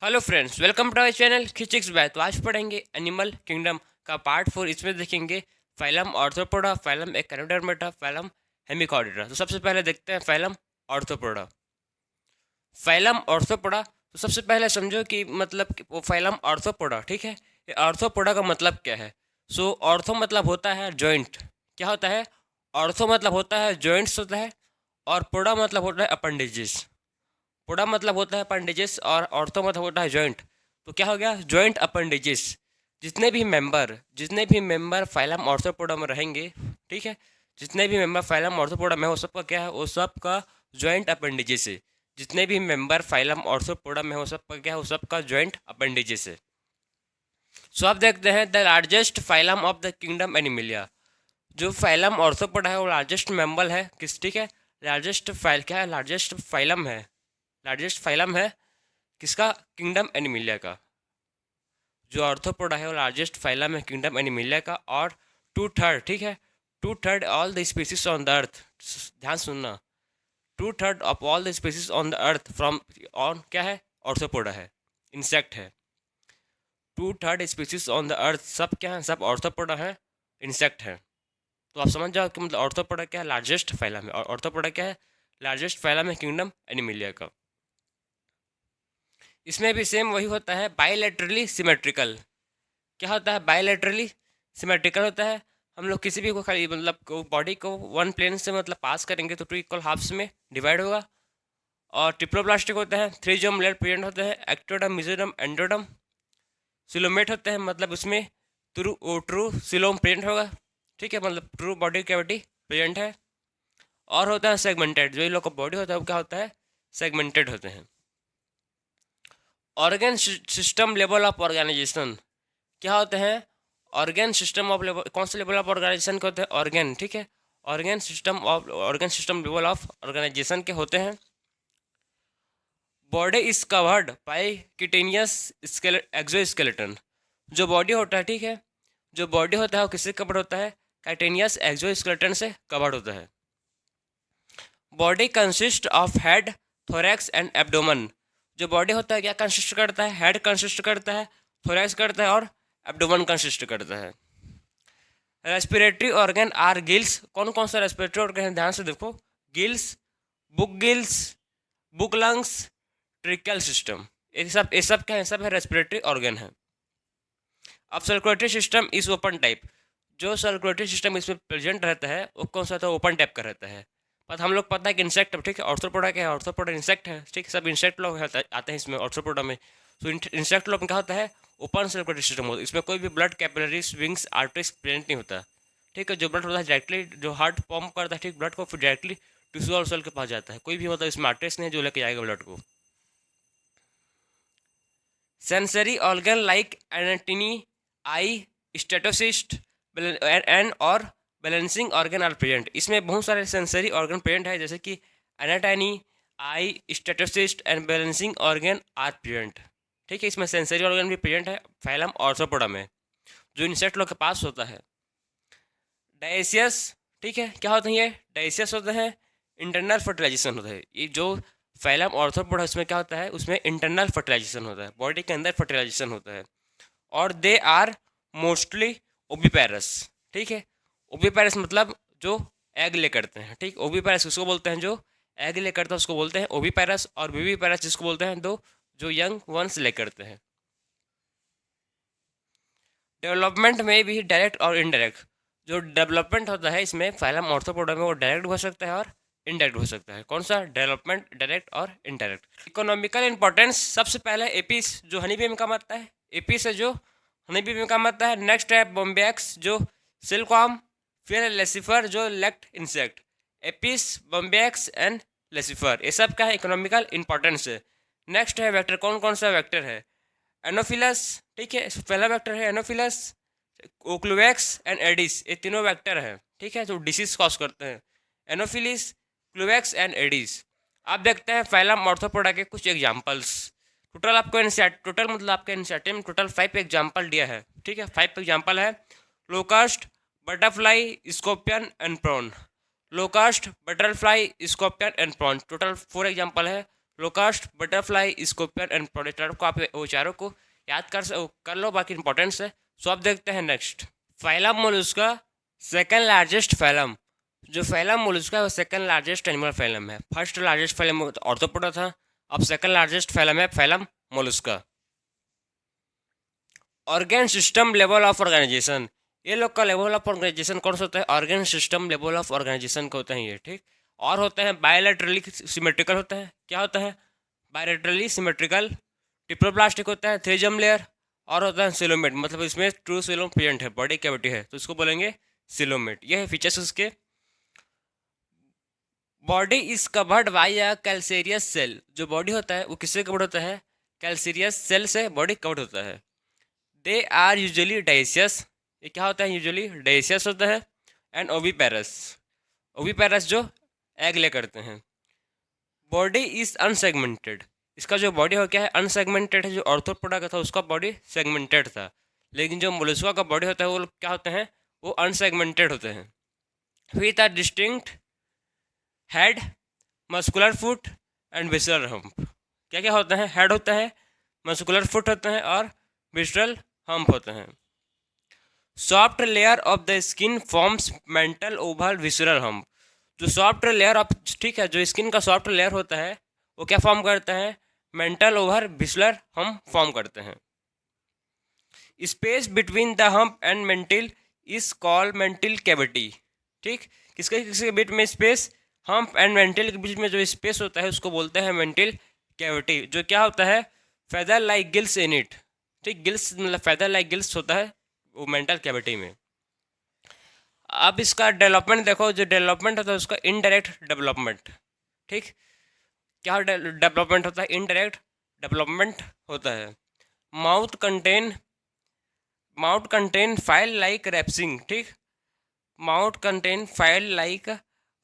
Hello friends, welcome to our channel खिचिक्स bye. तो आज पढ़ेंगे एनिमल किंगडम का पार्ट 4। इसमें देखेंगे फाइलम ऑर्थ्रोपोडा, फाइलम एकेनोडर्मेटा, फाइलम हेमिकॉर्डिडा। तो सबसे पहले देखते हैं फाइलम ऑर्थ्रोपोडा। फाइलम ऑर्थ्रोपोडा, तो सबसे पहले समझो कि मतलब कि वो फाइलम ऑर्थ्रोपोडा, ठीक है। ये ऑर्थ्रोपोडा का मतलब क्या है। सो ऑर्थो मतलब होता है जॉइंट। क्या होता है? ऑर्थो मतलब होता है जॉइंट्स होता है, और पोडा मतलब होता है अपेंडेजेस। पोडा मतलब होता है अपेंडेजेस और ऑर्थो मतलब होता है जॉइंट। तो क्या हो गया? Joint appendages. जितने भी मेंबर फाइलम ऑर्थोपोडा में रहेंगे, ठीक है, जितने भी मेंबर फाइलम ऑर्थोपोडा में, वो सबका क्या है? वो सबका जॉइंट अपेंडेजेस है। जितने भी मेंबर फाइलम ऑर्थोपोडा में, वो सबका क्या है? वो सबका जॉइंट अपेंडेजेस है। सो अब देखते हैं the largest phylum of the kingdom Animalia. जो फाइलम ऑर्थोपोडा है वो लार्जेस्ट मेंबर है किस, ठीक है। लार्जेस्ट फाइल क्या है? लार्जेस्ट फाइलम है। लार्जेस्ट फाइलम है किसका? किंगडम एनिमिलिया का। जो ऑर्थोपोडा है वो लार्जेस्ट फाइलम है किंगडम एनिमिलिया का। और 2/3, ठीक है, 2/3 all the species on the earth. ध्यान सुनना, 2/3 of all the species on the earth from on क्या है? ऑर्थोपोडा है, इंसेक्ट है। 2/3 स्पीसीज ऑन द अर्थ सब क्या है? सब ऑर्थोपोडा है, इंसेक्ट है। तो आप समझ जाओ कि मतलब ऑर्थोपोडा क्या है? लार्जेस्ट फाइलम है। और ऑर्थोपोडा क्या है? लार्जेस्ट फाइलम है किंगडम एनिमिलिया का। इसमें भी सेम वही होता है, बायलैटरली सिमेट्रिकल। क्या होता है? बायलैटरली सिमेट्रिकल होता है। हम लोग किसी भी को खाली मतलब बॉडी को वन प्लेन से मतलब पास करेंगे तो 2 इक्वल हाफ्स में डिवाइड होगा। और ट्रिप्लोप्लास्टिक होता है, 3 लेयर प्रेजेंट होते हैं, एक्टोडम, मिजोडम, एंडोडम। सिलोमेट होते हैं, मतलब उसमें ट्रू सिलोम प्रेजेंट होगा, ठीक है, मतलब ट्रू बॉडी कैविटी प्रेजेंट है। और होता है सेगमेंटेड। जो इन लोग का बॉडी होता है वो क्या होता है? सेगमेंटेड होते हैं। Organ system level of organisation क्या होते हैं? ऑर्गन सिस्टम ऑफ लेवल, कौन से लेवल ऑफ ऑर्गेनाइजेशन के होते हैं? ऑर्गन, ठीक है। Organ system level of organisation के होते हैं। Body is covered by chitinous exoskeleton. जो बॉडी होता है, ठीक है, जो बॉडी होता है वो किससे कवर्ड होता है? काइटेनियस एक्सोस्केलेटन से कवर्ड होता है। Body consist of head, thorax and abdomen. जो बॉडी होता है क्या कंसिस्ट करता है? हेड कंसिस्ट करता है, थोरैक्स करता है, और एब्डोमन कंसिस्ट करता है। Respiratory organ are gills. कौन कौन सा रेस्पिरेटरी ऑर्गन है? ध्यान से देखो, gills, book gills, book lungs, tracheal system. ये सब क्या है? सब है रेस्पिरेटरी ऑर्गन है। अब circulatory system is open type. जो सर्कुलेटरी सिस्टम इसमें प्रेजेंट रहता है वो कौन सा? था ओपन टाइप का रहता है। पर हम लोग पता है कि इंसेक्ट, ठीक है, ऑर्थ्रोपोडा क्या है? ऑर्थ्रोपोडा इंसेक्ट है, ठीक है, सब इंसेक्ट लोग आते हैं इसमें ऑर्थ्रोपोडा में। तो इंसेक्ट लोग में क्या होता है? ओपन सर्कुलेटरी सिस्टम होता है। इसमें कोई भी blood capillaries, wings, arteries present नहीं होता, ठीक है। जो ब्लड होता है डायरेक्टली, जो हार्ट पंप करता है, ठीक, ब्लड को फिर डायरेक्टली टिश्यू और सेल के पास जाता है। कोई भी मतलब इसमें आर्टरीज नहीं है जो लेके जाएगा ब्लड को। Sensory organ like antennae, eye, statocyst and और बैलेंसिंग ऑर्गन आर प्रेजेंट। इसमें बहुत सारे सेंसरी ऑर्गन प्रेजेंट है, जैसे कि antennae, eye, statocyst and balancing organ are present, ठीक है। इसमें सेंसरी ऑर्गन भी प्रेजेंट है फाइलम ऑर्थ्रोपोडा में, जो इंसेक्ट लोग के पास होता है। डायसियस, ठीक है, क्या होते हैं ये? डायसियस होते हैं, इंटरनल फर्टिलाइजेशन होता है। ये जो फाइलम ऑर्थ्रोपोडा उसमें क्या होता है? उसमें इंटरनल फर्टिलाइजेशन होता है, बॉडी के अंदर फर्टिलाइजेशन होता है। और दे आर मोस्टली ओबीपेरस, ठीक है। ओबीपेरस मतलब जो एग ले करते हैं, ठीक। ओबीपेरस उसको बोलते हैं जो एग ले करते हैं, उसको बोलते हैं ओबीपेरस। और विवीपेरस जिसको बोलते हैं दो जो यंग वंस ले करते हैं। डेवलपमेंट में भी डायरेक्ट और इनडायरेक्ट। जो डेवलपमेंट होता है इसमें फाइलम ऑर्थ्रोपोडा में, वो डायरेक्ट हो सकता है और इनडायरेक्ट हो सकता है। कौन सा? डेवलपमेंट डायरेक्ट और इनडायरेक्ट। इकोनॉमिकल इंपॉर्टेंस, सबसे पहले एपीस जो हनी बी में काम आता है, एपीस है जो हनी बी में काम आता है। नेक्स्ट है बॉम्बैक्स जो सिल्कवार्म, फिर है लेसिफर जो lac insect. Apis, Bombyx and Laccifer, ये सब का है इकोनॉमिकल इंपॉर्टेंस है। नेक्स्ट है वेक्टर। कौन कौन सा वेक्टर है? एनोफिलस, ठीक है, पहला वेक्टर है एनोफिलस, ओक्लुवेक्स एंड एडिस, ये तीनों वेक्टर हैं, ठीक है, जो डिसीज कॉज करते हैं। Anopheles, Culex and Aedes. आप देखते हैं फाइलम ऑर्थ्रोपोडा के कुछ एग्जांपल्स। टोटल मतलब आपके एनसीईआरटी में टोटल 5 एग्जांपल दिया है, ठीक है। 5 एग्जांपल है। Locust, butterfly, scorpion and prawn. Locust, butterfly, scorpion and prawn, total 4 example है। Locust, butterfly, scorpion and predator को आप वो चारों को याद कर लो, बाकी इंपॉर्टेंस है। सो आप देखते हैं next phylum Mollusca, second largest phylum. जो फाइलम मोलस्का है वो सेकंड लार्जेस्ट एनिमल फाइलम है। फर्स्ट लार्जेस्ट फाइलम ऑर्थोपोडा था, अब सेकंड लार्जेस्ट फाइलम है phylum Mollusca. Organ system level of organisation, ये लोग का लेवल ऑफ ऑर्गेनाइजेशन कौन सा होता है? Organ system level of organisation का होता है ये, ठीक। और होते हैं बायोलैटरली सिमेट्रिकल होता है। क्या होता है? बायोलैटरली सिमेट्रिकल। डिप्लोप्लास्टिक होता है, थ्रीजम लेयर। और होता है सिलोमेट, मतलब इसमें ट्रू सिलोम प्रेजेंट है, बॉडी कैविटी है, तो इसको बोलेंगे सिलोमेट। ये है फीचर्स उसके। Body is covered by a calcareous shell, जो बॉडी होता है वो किससे कवर्ड होता है? कैल्सेरियस सेल से बॉडी कवर्ड होता है। दे आर यूजुअली डाइसियस, ये क्या होता है? यूजुअली डाइसियस होता है। एंड ओविपेरस, ओविपेरस जो एग ले करते हैं। बॉडी इज अनसेगमेंटेड, इसका जो बॉडी हो क्या है? अनसेगमेंटेड है। जो ऑर्थोपोडा का था उसका बॉडी सेगमेंटेड था, लेकिन जो मोलस्का का बॉडी होता है वो क्या होते हैं? वो अनसेगमेंटेड होते हैं। With a distinct head, muscular foot and visceral hump. क्या क्या होता है? हेड होता है, मस्कुलर फुट होता है और विसरल हम्प होते हैं। Soft layer of the skin forms mental Oval visceral hump, जो सॉफ्ट लेयर ऑफ, ठीक है, जो स्किन का सॉफ्ट लेयर होता है वो क्या फॉर्म करता है? Mantle over visceral hump form करते हैं। Space between the hump and mantle is called mantle cavity, ठीक। किसके किसके बीच में स्पेस? हम्प एंड मेंटिल के बीच में जो स्पेस होता है उसको बोलते हैं मेंटिल कैविटी। जो क्या होता है? Feather like gills in it, ठीक। गिल्स मतलब फेदर लाइक गिल्स होता है वो मेंटल कैविटी में। अब इसका डेवलपमेंट देखो, जो डेवलपमेंट होता है उसका इनडायरेक्ट डेवलपमेंट, ठीक। क्या डेवलपमेंट होता है? इनडायरेक्ट डेवलपमेंट होता है। माउथ कंटेन फाइल लाइक रैप्सिंग, ठीक। Mouth contain file like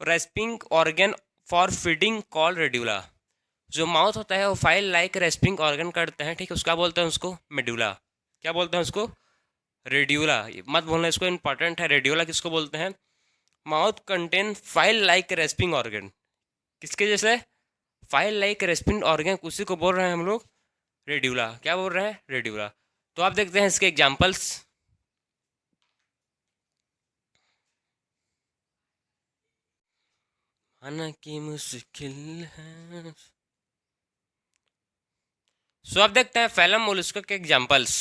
respiring organ for feeding call radula. जो माउथ होता है वो फाइल लाइक रेस्पिंग ऑर्गन करते हैं, ठीक है। उसका बोलते हैं उसको मेडुला। क्या बोलते हैं उसको? रेड्यूला। मत बोलना इसको, इंपॉर्टेंट है। रेड्यूला किसको बोलते हैं? Mouth contain file like respiring organ, किसके जैसे? फाइल लाइक रेस्पिंग ऑर्गन, उसी को बोल रहे हैं हम लोग रेड्यूला। क्या बोल रहे हैं? रेड्यूला। तो आप देखते हैं इसके एग्जाम्पल्स। आना की मुश्किल है। सो आप देखते हैं फैलम मोलस्का के एग्जाम्पल्स।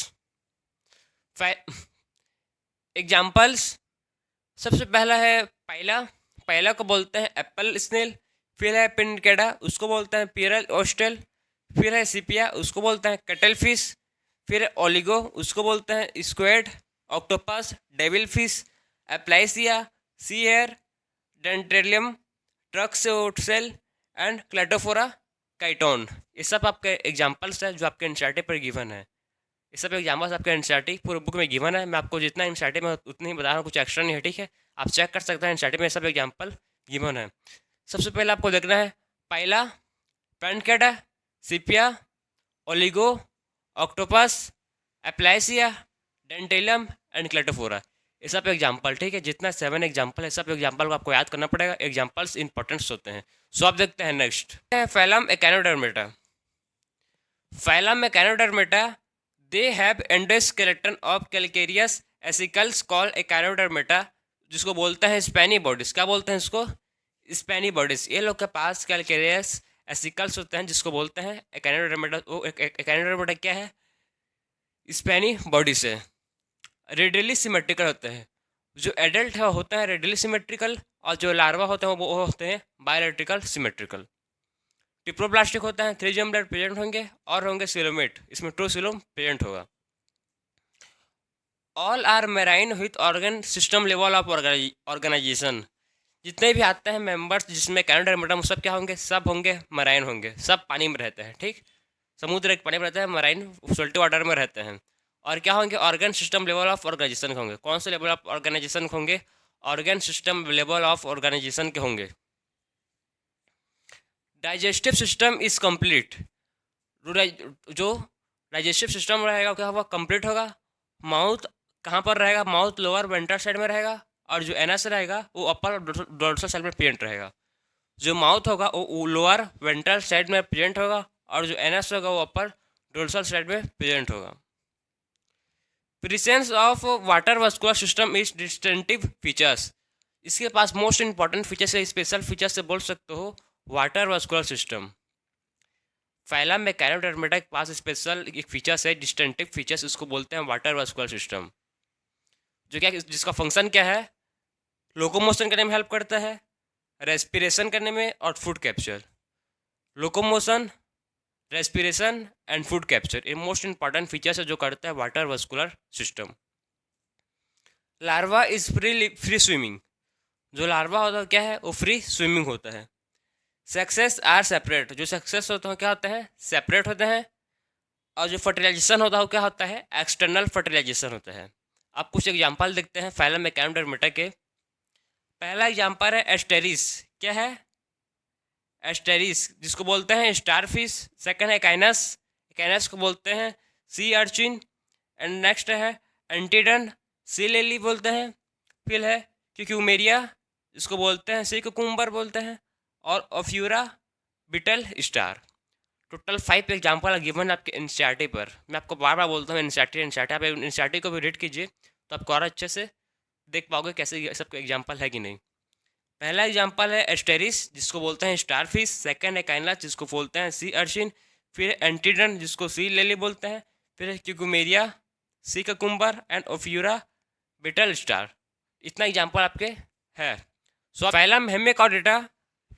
एग्जाम्पल्स सबसे पहला है पाइला। पाइला को बोलते हैं एप्पल स्नेल। फिर है पिनकेडा, उसको बोलते हैं पियरल ऑस्टेल। फिर है सिपिया, उसको बोलते हैं कटल फिश। फिर है ओलिगो, उसको बोलते हैं squid, octopus, devil fish, Aplysia, sea hare, Dentalium, tusk shell and Chaetopleura chiton. ये सब आपके एग्जाम्पल्स हैं जो आपके एनसीईआरटी पर गिवन है। ये सब एग्जाम्पल्स आपके एनसीईआरटी पूरे बुक में गिवन है। मैं आपको जितना एनसीईआरटी में उतनी ही बता रहा हूँ, कुछ एक्स्ट्रा नहीं है, ठीक है। आप चेक कर सकते हैं, एनसीईआरटी में सब एग्जाम्पल गिवन है। सबसे पहले आपको देखना है Pila, Pinctada, Sepia, Loligo, octopus, Aplysia, Dentalium and Chaetopleura. ये सब एग्जाम्पल, ठीक है। जितना 7 एग्जाम्पल है, सब एग्जाम्पल को आपको याद करना पड़ेगा। एग्जाम्पल्स इंपॉर्टेंट्स होते हैं। सो आप देखते हैं next phylum Echinodermata. Phylum Echinodermata, they have endoskeleton of calcareous ossicles called Echinodermata, जिसको बोलते हैं स्पैनी बॉडीज। क्या बोलते हैं इसको? Spiny bodies. ये लोग के पास कैलकेरियस एसिकल्स होते हैं, जिसको बोलते हैं एकानोडर्मेटा। वो एकानोडर्मेटा क्या है? स्पैनी बॉडी से रेडियली सिमेट्रिकल होते हैं। जो एडल्ट है होते हैं रेडियली सिमेट्रिकल, और जो लार्वा होते हैं वो होते हैं बायोलेट्रिकल सिमेट्रिकल। डिप्लोप्लास्टिक होता है, थ्रीजम ब्लड प्रेजेंट होंगे और होंगे सिलोमेट, इसमें ट्रू सिलोम प्रेजेंट होगा। All are marine with organ system level of organisation. जितने भी आते हैं मेंबर्स जिसमें एकानोडर्मेटा, सब क्या होंगे? सब होंगे मराइन होंगे, सब पानी में रहते हैं, ठीक। समुद्र के पानी में रहते हैं, मराइन सॉल्टी वाटर में रहते हैं। और क्या होंगे? Organ system level of organisation के होंगे। कौन से लेवल ऑफ ऑर्गेनाइजेशन के होंगे? Organ system level of organisation के होंगे। डाइजेस्टिव सिस्टम इज कंप्लीट, जो डाइजेस्टिव सिस्टम रहेगा क्या होगा? कंप्लीट होगा। माउथ कहाँ पर रहेगा? माउथ लोअर वेंट्रल साइड में रहेगा, और जो एनस रहेगा वो अपर डोर्सल साइड में प्रेजेंट रहेगा। जो माउथ होगा वो लोअर वेंट्रल साइड में प्रेजेंट होगा और जो एनस होगा वो अपर डोर्सल साइड में प्रेजेंट होगा। Presence of water vascular system is distinctive features. इसके पास मोस्ट इंपॉर्टेंट फीचर्स है, स्पेशल फीचर्स से बोल सकते हो वाटर वास्कुलर सिस्टम। फाइलम में कैरोडर्मेटा के पास स्पेशल एक फीचर्स है, डिस्टिंक्टिव फीचर्स, उसको बोलते हैं वाटर वास्कुलर सिस्टम। जो क्या जिसका फंक्शन क्या है, लोकोमोशन करने में हेल्प करता है, रेस्पिरेशन करने में और food capture. Locomotion, respiration and food capture ये मोस्ट इंपॉर्टेंट फीचर्स है जो करता है water vascular system. Larva is free swimming. जो लार्वा होता है क्या है, वो फ्री स्विमिंग होता है। Sexes are separate. जो सेक्सेस होते हैं क्या होते हैं, सेपरेट होते हैं। और जो फर्टिलाइजेशन होता है वो क्या होता है, एक्सटर्नल फर्टिलाइजेशन होता है। अब कुछ एग्जांपल देखते हैं फाइलम में कैरोडर्मेटा के। पहला एग्जांपल है एस्टेरिस। क्या है, एस्टेरिस जिसको बोलते हैं स्टार फिश। सेकंड है काइनस, काइनस को बोलते हैं सी अर्चिन। एंड नेक्स्ट है एंटीडन, सी लेली बोलते हैं। फिर है क्यूक्यूमेरिया जिसको बोलते हैं सी कुकुम्बर बोलते हैं। और Ophiura brittle star. Total 5 example given आपके एनसीईआरटी पर। मैं आपको बार बार बोलता हूँ एनसीईआरटी आप एनसीईआरटी को भी रीड कीजिए तो आपको और अच्छे से देख पाओगे कैसे सबके एग्जाम्पल है कि नहीं। पहला एग्जाम्पल है एस्टेरिस जिसको बोलते हैं स्टार फिश। सेकेंड है काइनस जिसको बोलते हैं सी अर्चिन। फिर एंटीडन जिसको सी लेली बोलते हैं। फिर है Cucumaria, sea cucumber and Ophiura brittle star. इतना एग्जाम्पल आपके है। सो फाइलम हेमिकॉर्डेटा,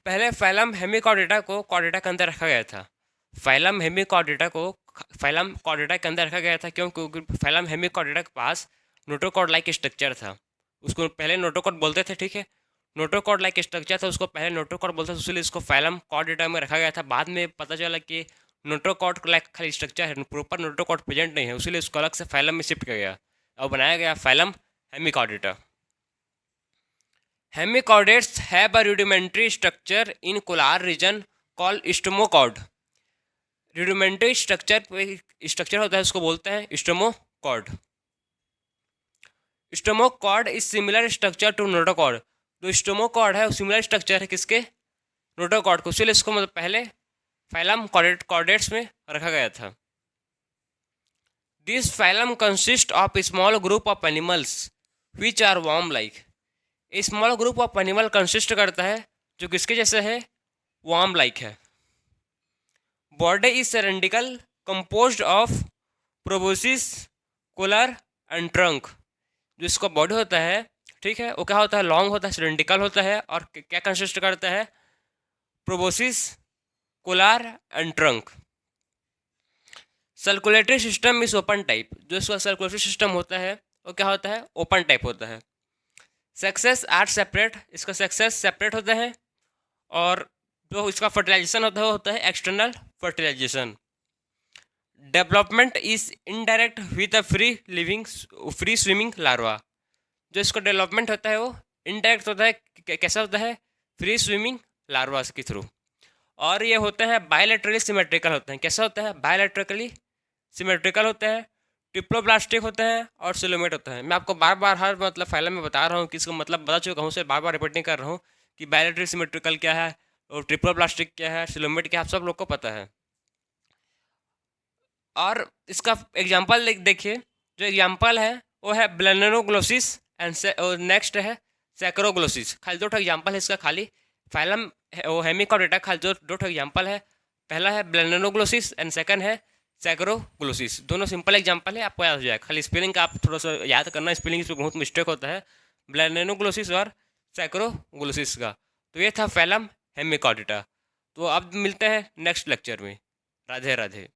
पहले फाइलम हेमिकॉर्डेटा को कॉर्डेटा के अंदर रखा गया था। फाइलम हेमिकॉर्डेटा को फाइलम कॉर्डेटा के अंदर रखा गया था क्योंकि फाइलम हेमिकॉर्डेटा के पास नोटोकॉर्ड लाइक स्ट्रक्चर था। उसको पहले नोटोकॉर्ड बोलते थे, ठीक है। नोटोकॉर्ड लाइक स्ट्रक्चर था, उसको पहले नोटोकॉर्ड बोलते थे, इसलिए इसको फाइलम कॉर्डेटा में रखा गया था। बाद में पता चला कि नोटोकॉर्ड लाइक खाली स्ट्रक्चर है, प्रॉपर नोटोकॉर्ड प्रेजेंट नहीं है, इसलिए उसको अलग से फाइलम में शिफ्ट किया गया और बनाया गया phylum Hemichordata. Hemichordates have a rudimentary structure in colar region called stomochord. rudimentary structure होता है उसको बोलते हैं stomochord. Stomochord is similar structure to notochord. जो स्टोमोकॉर्ड है वो सिमिलर स्ट्रक्चर है किसके, नोटोकॉर्ड को, इसलिए इसको मतलब पहले फाइलम कॉर्डेट्स में रखा गया था। This phylum consist of small group of animals which are worm like. Small group of animal consist करता है जो किसके जैसे है, वार्म लाइक है। Body is cylindrical composed of proboscis, collar and trunk. जो इसका बॉडी होता है, ठीक है, वो क्या होता है, लॉन्ग होता है, सिलेंड्रिकल होता है और क्या कंसिस्ट करता है, proboscis, collar and trunk. Circulatory system is open type. जो इसका सर्कुलेटरी सिस्टम होता है वो क्या होता है, ओपन टाइप होता है। सेक्सेस आर सेपरेट, इसका सेक्सेस सेपरेट होता है। और जो इसका फर्टिलाइजेशन होता है वो होता है external fertilisation. Development is indirect with a free swimming larva. जो इसका डेवलपमेंट होता है वो इनडायरेक्ट होता है, कैसा होता है, फ्री स्विमिंग लार्वा के थ्रू। और ये होते हैं बायलैटरली सिमेट्रिकल होते हैं। कैसा होता है, बायलैटरली सिमेट्रिकल होते हैं, ट्रिप्लोब्लास्टिक होते हैं और सिलोमेट होता है। मैं आपको बार बार हर मतलब फाइलम में बता रहा हूँ कि इसको मतलब बता चुका हूँ, बार बार रिपीट नहीं कर रहा हूँ कि बायलैटरली सिमेट्रिकल क्या है और ट्रिप्लोब्लास्टिक क्या है, सिलोमेट क्या है, आप सब लोग को पता है। और इसका एग्जाम्पल देखिए, जो एग्जाम्पल है वो है ब्लेनोग्लोसिस एंड नेक्स्ट है सैक्रोग्लोसिस। खाली 2 एग्जाम्पल है इसका, खाली फाइलम हेमिकॉर्डेटा खाली 2 एग्जाम्पल है। पहला है ब्लेनोग्लोसिस एंड सेकंड है सैक्रोग्लोसिस। दोनों सिंपल एग्जाम्पल है, आपको याद हो जाएगा। खाली स्पेलिंग का आप थोड़ा सा याद करना, स्पेलिंग इसमें बहुत मिस्टेक होता है, ब्लेनोग्लोसिस और सैक्रोग्लोसिस का। तो ये था फाइलम हेमिकॉर्डेटा। तो अब मिलते हैं नेक्स्ट लेक्चर में। राधे राधे।